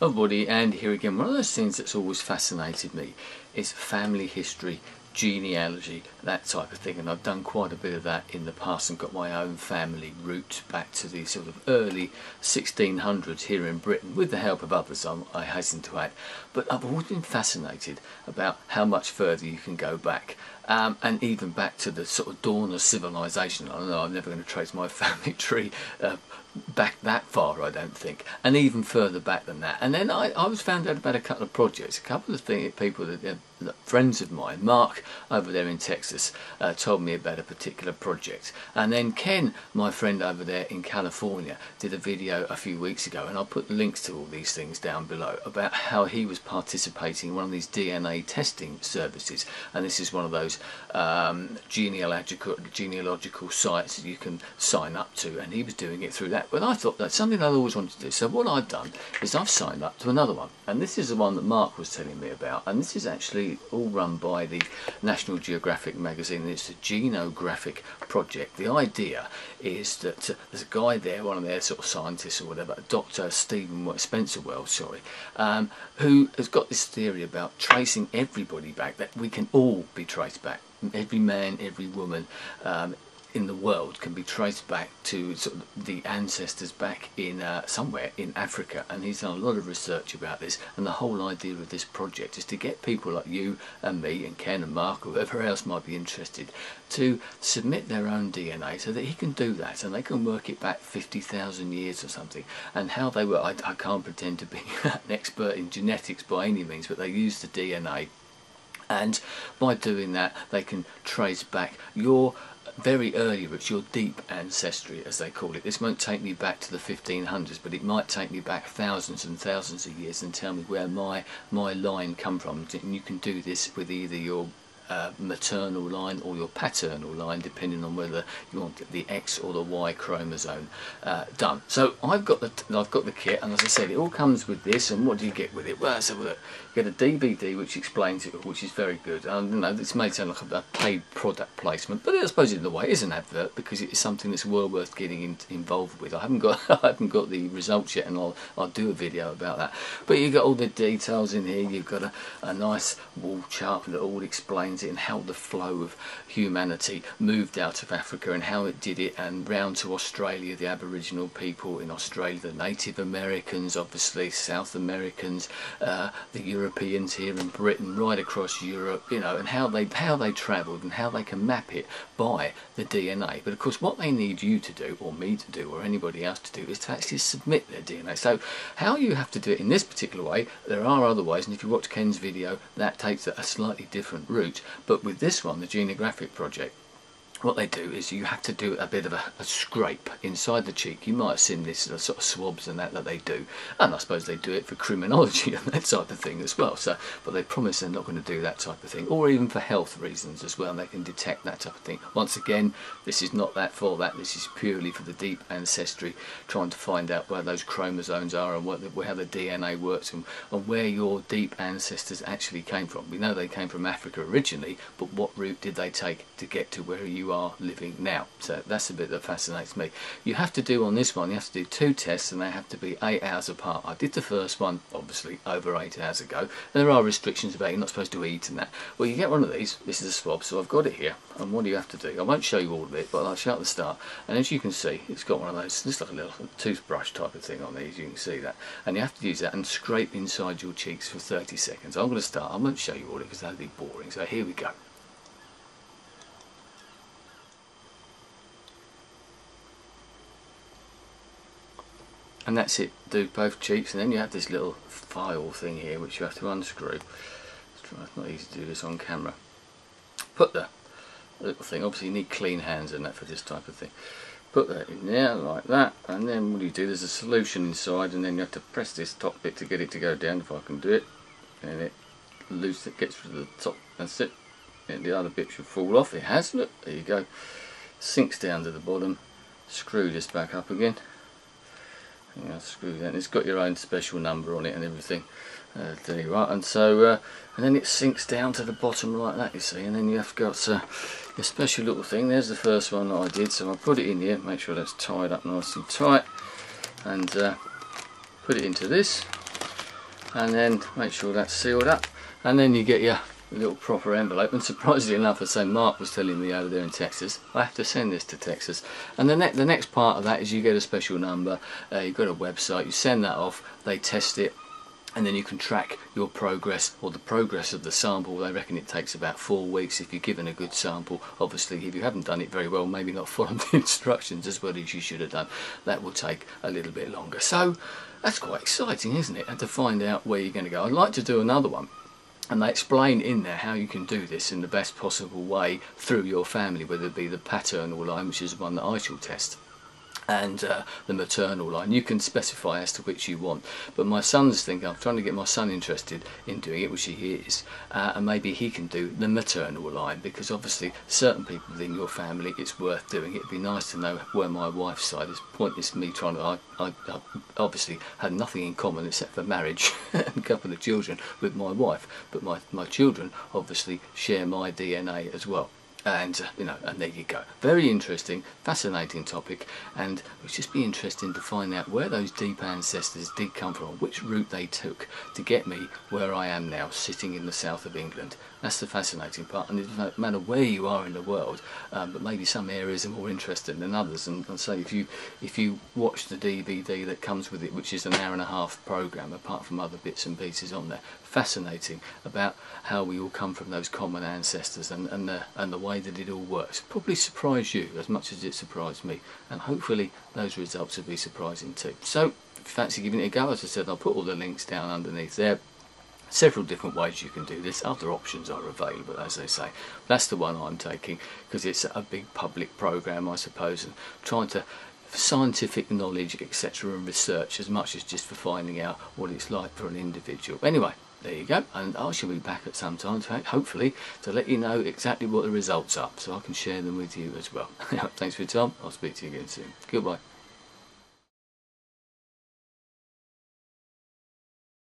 Oh buddy, and here again, one of those things that's always fascinated me is family history, genealogy, that type of thing, and I've done quite a bit of that in the past and got my own family roots back to the sort of early 1600s here in Britain, with the help of others, I hasten to add. But I've always been fascinated about how much further you can go back, and even back to the sort of dawn of civilization. I don't know, I'm never going to trace my family tree back that far, I don't think, and even further back than that. And then I was found out about a couple of projects, a couple of people that friends of mine, Mark over there in Texas, told me about a particular project, and then Ken, my friend over there in California, did a video a few weeks ago, and I'll put links to all these things down below, about how he was participating in one of these DNA testing services, and this is one of those genealogical sites that you can sign up to, and he was doing it through that. But I thought that's something I'd always wanted to do, so what I've done is I've signed up to another one, and this is the one that Mark was telling me about, and this is actually all run by the National Geographic magazine, and it's the Genographic Project. The idea is that there's a guy there, one of their sort of scientists or whatever, Dr. Spencer Wells, sorry, who has got this theory about tracing everybody back, that we can all be traced back. Every man, every woman in the world can be traced back to sort of the ancestors back in somewhere in Africa, and he's done a lot of research about this, and the whole idea of this project is to get people like you and me and Ken and Mark, whoever else might be interested, to submit their own DNA so that he can do that, and they can work it back 50,000 years or something. And how they were, I can't pretend to be an expert in genetics by any means, but they use the DNA, and by doing that they can trace back your very early roots, your deep ancestry as they call it. This won't take me back to the 1500s, but it might take me back thousands and thousands of years and tell me where my line come from. And you can do this with either your maternal line or your paternal line, depending on whether you want the X or the Y chromosome done. So I've got the kit, and as I said, it all comes with this. And what do you get with it? Well, let's have a look. You get a DVD which explains it, which is very good. You know, this may sound like a paid product placement, but I suppose in a way it is an advert, because it is something that's well worth getting involved with. I haven't got the results yet, and I'll do a video about that. But you've got all the details in here. You've got a nice wall chart that all explains it, and how the flow of humanity moved out of Africa and how it did it, and round to Australia, the Aboriginal people in Australia, the Native Americans, obviously South Americans, the Europeans here in Britain, right across Europe, you know, and how they travelled and how they can map it by the DNA. But of course what they need you to do, or me to do, or anybody else to do, is to actually submit their DNA. So how you have to do it in this particular way, there are other ways, and if you watch Ken's video, that takes a slightly different route. But with this one, the Genographic Project, what they do is you have to do a bit of a scrape inside the cheek. You might have seen this sort of swabs and that they do, and I suppose they do it for criminology and that type of thing as well. So, but they promise they're not going to do that type of thing, or even for health reasons as well, and they can detect that type of thing. Once again, this is not that for that. This is purely for the deep ancestry, trying to find out where those chromosomes are and how the DNA works, and where your deep ancestors actually came from. We know they came from Africa originally, but what route did they take to get to where you are living now? So that's a bit that fascinates me. You have to do on this one, you have to do 2 tests, and they have to be 8 hours apart. I did the first one obviously over 8 hours ago, and there are restrictions about you're not supposed to eat and that. Well, you get one of these. This is a swab, so I've got it here, and what do you have to do? I won't show you all of it, but I'll show at the start. And as you can see, it's got one of those, just like a little toothbrush type of thing on these. You can see that, and you have to use that and scrape inside your cheeks for 30 seconds. I'm going to start. I won't show you all of it because that'd be boring, so here we go. And that's it. Do both cheeks, and then you have this little file thing here which you have to unscrew. It's not easy to do this on camera. Put the little thing, obviously you need clean hands and that for this type of thing. Put that in there like that, and then what do? There's a solution inside, and then you have to press this top bit to get it to go down, if I can do it. And it gets to the top. That's it. And the other bit should fall off. It has. Look, there you go. Sinks down to the bottom. Screw this back up again. Yeah, screw that. It's got your own special number on it and everything. There you are. And so, and then it sinks down to the bottom like that, you see. And then you have got a special little thing. There's the first one that I did. So I put it in here. Make sure that's tied up nice and tight. And put it into this. and then make sure that's sealed up, and then you get your little proper envelope. And surprisingly enough, as I say, Mark was telling me over there in Texas, I have to send this to Texas, and the next part of that is you get a special number, you've got a website, you send that off, they test it, and then you can track your progress, or the progress of the sample. They reckon it takes about 4 weeks if you're given a good sample. Obviously, if you haven't done it very well, maybe not followed the instructions as well as you should have done, that will take a little bit longer. So that's quite exciting, isn't it? And to find out where you're going to go. I'd like to do another one, and they explain in there how you can do this in the best possible way through your family, whether it be the paternal line, which is the one that I shall test, and the maternal line. You can specify as to which you want, but my son's thinking, I'm trying to get my son interested in doing it, which he is, and maybe he can do the maternal line, because obviously certain people within your family it's worth doing. It'd be nice to know where my wife's side is. Pointless me trying to, I obviously had nothing in common except for marriage and a couple of children with my wife, but my children obviously share my DNA as well. And you know, and there you go. Very interesting, fascinating topic, and it would just be interesting to find out where those deep ancestors did come from, which route they took to get me where I am now, sitting in the south of England. That's the fascinating part, and it doesn't matter where you are in the world, but maybe some areas are more interesting than others. And so if you watch the DVD that comes with it, which is an hour-and-a-half program, apart from other bits and pieces on there, fascinating about how we all come from those common ancestors, and the way that it all works. Probably surprise you as much as it surprised me, and hopefully those results will be surprising too. So if you fancy giving it a go, as I said, I'll put all the links down underneath there. Several different ways you can do this. Other options are available, as they say. That's the one I'm taking because it's a big public program, I suppose, and trying to scientific knowledge, etc., and research as much as just for finding out what it's like for an individual. Anyway, there you go, and I shall be back at some time, hopefully, to let you know exactly what the results are, so I can share them with you as well. Thanks for your time. I'll speak to you again soon. Goodbye.